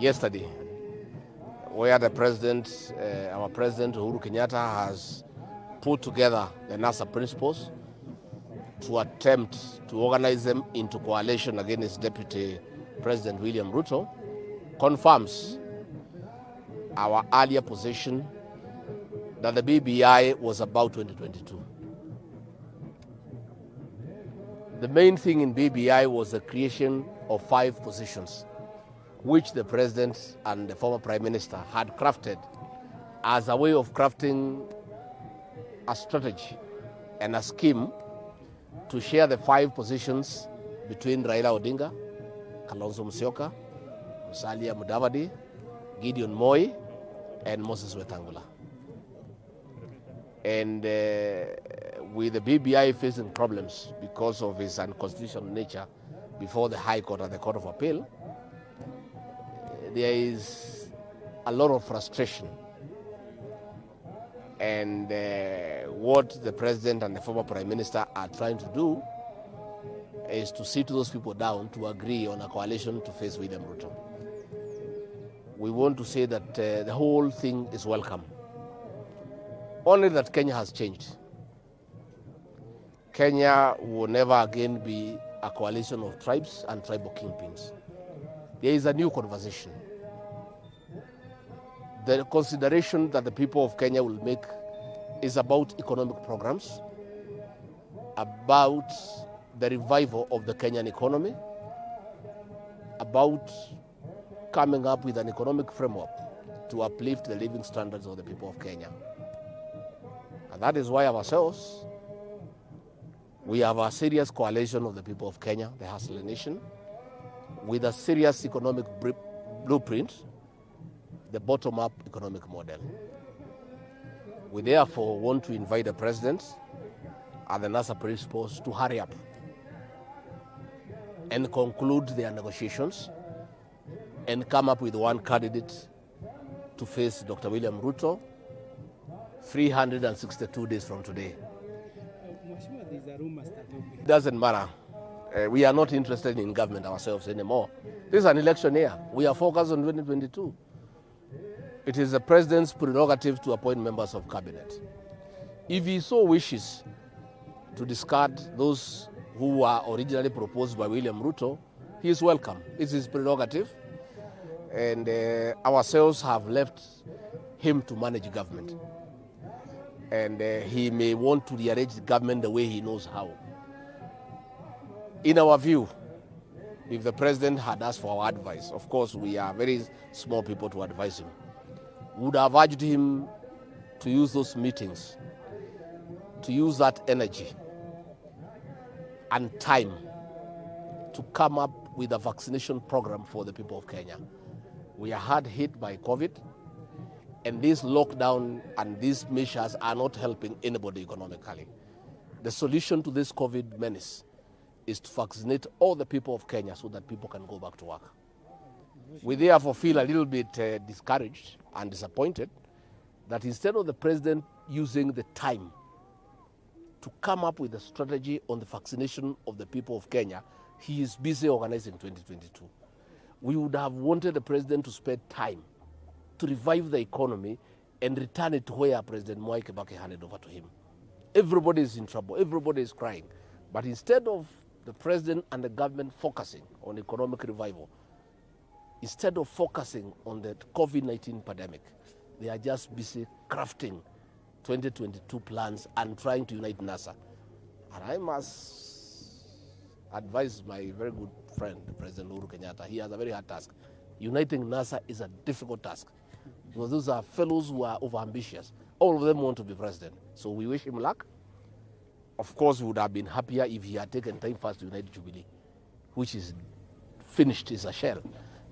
Yesterday, where the president, our president Uhuru Kenyatta, has put together the NASA principles to attempt to organize them into coalition against Deputy President William Ruto, confirms our earlier position that the BBI was about 2022. The main thing in BBI was the creation of 5 positions, which the president and the former prime minister had crafted as a way of crafting a strategy and a scheme to share the 5 positions between Raila Odinga, Kalonzo Musyoka, Musalia Mudavadi, Gideon Moi, and Moses Wetangula. And with the BBI facing problems because of its unconstitutional nature before the High Court and the Court of Appeal, there is a lot of frustration. And what the president and the former prime minister are trying to do is to sit those people down to agree on a coalition to face William Ruto. We want to say that the whole thing is welcome. Only that Kenya has changed. Kenya will never again be a coalition of tribes and tribal kingpins. There is a new conversation. The consideration that the people of Kenya will make is about economic programs, about the revival of the Kenyan economy, about coming up with an economic framework to uplift the living standards of the people of Kenya. And that is why ourselves, we have a serious coalition of the people of Kenya, the Hustler Nation, with a serious economic blueprint, the bottom-up economic model. We therefore want to invite the president and the NASA principals to hurry up and conclude their negotiations and come up with one candidate to face Dr. William Ruto 362 days from today. It doesn't matter. We are not interested in government ourselves anymore. This is an election year. We are focused on 2022. It is the president's prerogative to appoint members of cabinet. If he so wishes to discard those who were originally proposed by William Ruto, he is welcome. It's his prerogative. And ourselves have left him to manage government. And he may want to rearrange the government the way he knows how. In our view, if the president had asked for our advice, of course we are very small people to advise him, we would have urged him to use those meetings, to use that energy and time to come up with a vaccination program for the people of Kenya. We are hard hit by COVID, and this lockdown and these measures are not helping anybody economically. The solution to this COVID menace is to vaccinate all the people of Kenya so that people can go back to work. We therefore feel a little bit discouraged and disappointed that instead of the president using the time to come up with a strategy on the vaccination of the people of Kenya, he is busy organizing 2022. We would have wanted the president to spend time to revive the economy and return it to where President Mwai Kibaki handed over to him. Everybody is in trouble, everybody is crying. But instead of the president and the government focusing on economic revival, instead of focusing on the COVID-19 pandemic, they are just busy crafting 2022 plans and trying to unite NASA. And I must advise my very good friend, President Uhuru Kenyatta, he has a very hard task. Uniting NASA is a difficult task because those are fellows who are overambitious. All of them want to be president. So we wish him luck. Of course, we would have been happier if he had taken time first to unite Jubilee, which is finished, is a shell.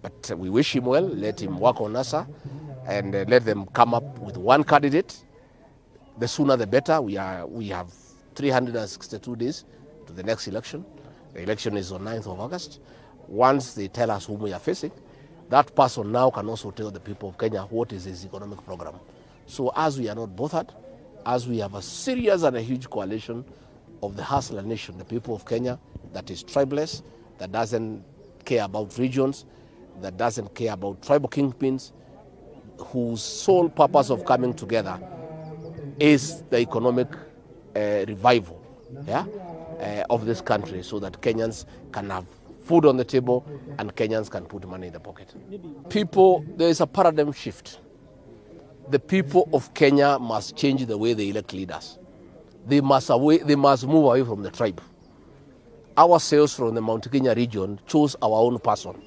But we wish him well, let him work on NASA, and let them come up with one candidate. The sooner the better. We have 362 days to the next election. The election is on 9th of August. Once they tell us whom we are facing, that person now can also tell the people of Kenya what is his economic program. So as we are not bothered, as we have a serious and a huge coalition of the Hustler Nation, the people of Kenya, that is tribeless, that doesn't care care about regions, that doesn't care about tribal kingpins, whose sole purpose of coming together is the economic revival of this country, so that Kenyans can have food on the table and Kenyans can put money in the pocket. People, there is a paradigm shift. The people of Kenya must change the way they elect leaders. They must move away from the tribe. Our sales from the Mount Kenya region chose our own person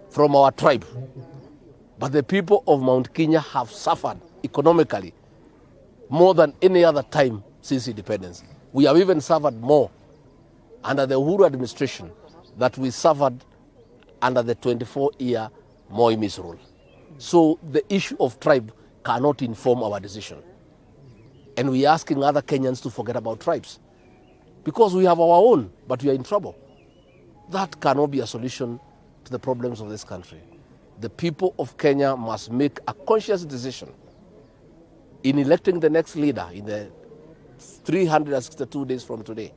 from our tribe. But the people of Mount Kenya have suffered economically more than any other time since independence. We have even suffered more under the Uhuru administration that we suffered under the 24-year Moi misrule. So the issue of tribe cannot inform our decision. And we are asking other Kenyans to forget about tribes because we have our own, but we are in trouble. That cannot be a solution to the problems of this country. The people of Kenya must make a conscious decision in electing the next leader in the 362 days from today.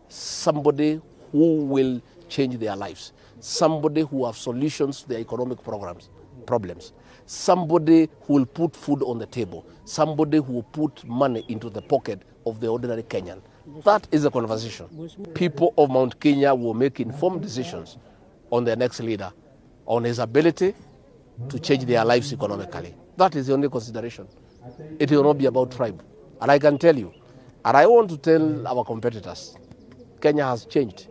Somebody who will change their lives. Somebody who has solutions to their economic problems. Somebody who will put food on the table. Somebody who will put money into the pocket of the ordinary Kenyan. That is the conversation. People of Mount Kenya will make informed decisions on their next leader, on his ability to change their lives economically. That is the only consideration. It will not be about tribe. And I can tell you, and I want to tell our competitors, Kenya has changed.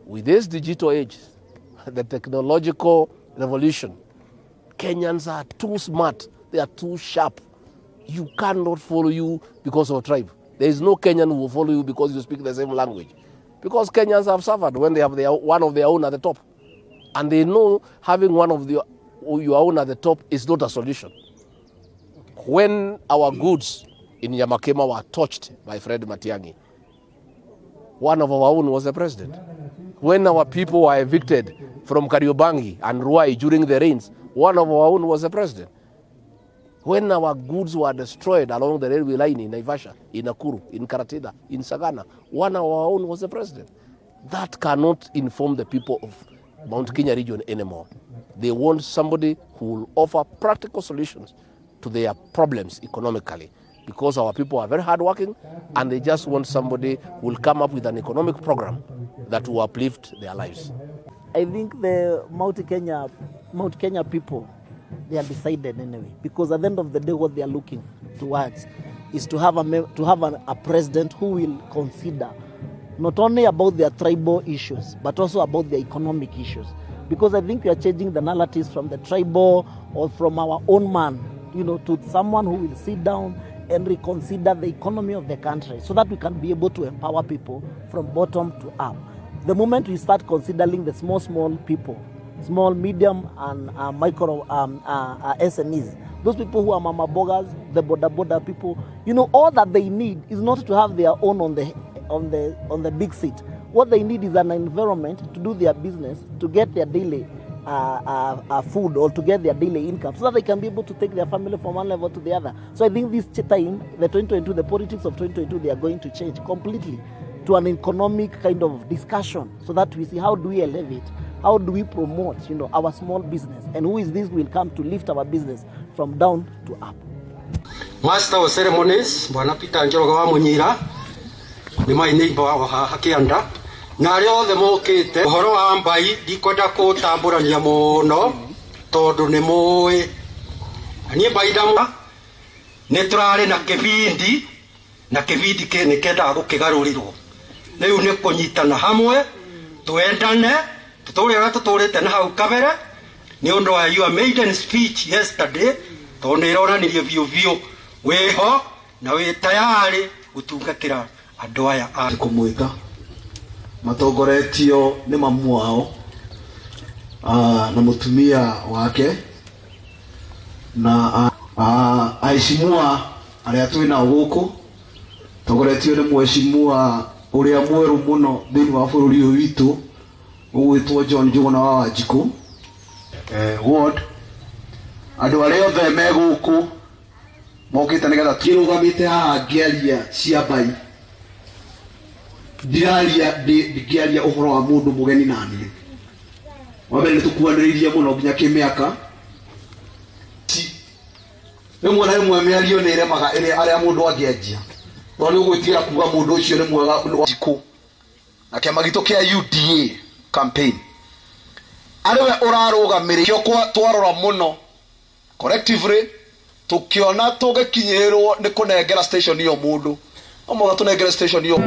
With this digital age, the technological revolution, Kenyans are too smart. They are too sharp. You cannot follow you because of tribe. There is no Kenyan who will follow you because you speak the same language. Because Kenyans have suffered when they have one of their own at the top. And they know having one of your own at the top is not a solution. When our goods in Yamakema were touched by Fred Matiang'i, one of our own was the president. When our people were evicted from Kariobangi and Ruai during the rains, one of our own was the president. When our goods were destroyed along the railway line in Naivasha, in Nakuru, in Karatida, in Sagana, one of our own was the president. That cannot inform the people of Mount Kenya region anymore. They want somebody who will offer practical solutions to their problems economically, because our people are very hardworking and they just want somebody who will come up with an economic program that will uplift their lives. I think the Mount Kenya people, they are decided anyway, because at the end of the day, what they are looking towards is to have a president who will consider not only about their tribal issues, but also about their economic issues. Because I think we are changing the narratives from the tribal or from our own man, to someone who will sit down and reconsider the economy of the country so that we can be able to empower people from bottom to up. The moment we start considering the small people, small, medium, and micro SMEs, those people who are mama bogas, the border people, all that they need is not to have their own on the big seat. What they need is an environment to do their business, to get their daily food or to get their daily income, so that they can be able to take their family from one level to the other. So I think this time, the 2022, the politics of 2022, they are going to change completely to an economic kind of discussion, so that we see how do we elevate, how do we promote, our small business, and who is this will come to lift our business from down to up. Master of Ceremonies, Bwana Peter Njoroge wa Munyira, ni my neighbor wa hakianda. Na rĩo othe mokĩte ũhoro wa mbai ndikwenda kũtamburania mũno tondũ nĩ mũĩ niĩ mbai nĩ tũrarĩ na kĩbindi kĩ nĩ kendaga gũkĩgarũrĩrwo rĩu nĩ kũnyitana hamwe twendane tũtũũre ũrĩa tũtũũrĩte na hau kabere nĩ ũndũ wa your maiden speech yesterday tondũ nĩ ĩronanirie biũ wĩho na wĩ tayarĩ gũtungatĩra andũ aya a kũmwĩka matongoretio ni mamu wao na mutumia wake na aishimua aria twina guku tongoretio ni mweshimua uria mweru muno thini wa bururi uyu witu ugwitwo John Njuguna wa Wanjiku ward andu aria othe me guku mokite nigetha kirugamite haha ngiaria cia mbai ndiaria uhoro wa mundu mugeni nani wabele tukuaniriria muno nginya kimiaka rimwe na rimwe miario ni iremaga aria mundu angianjia no ni gwitira kuga mundu ucio ni mwega jiku na kiama gitu kia UDA campaign ariwe urarugamire kio twarora muno collectively tukiona tugekinyirwo ni kunengera station iyo mundu omoga tunengera station iyo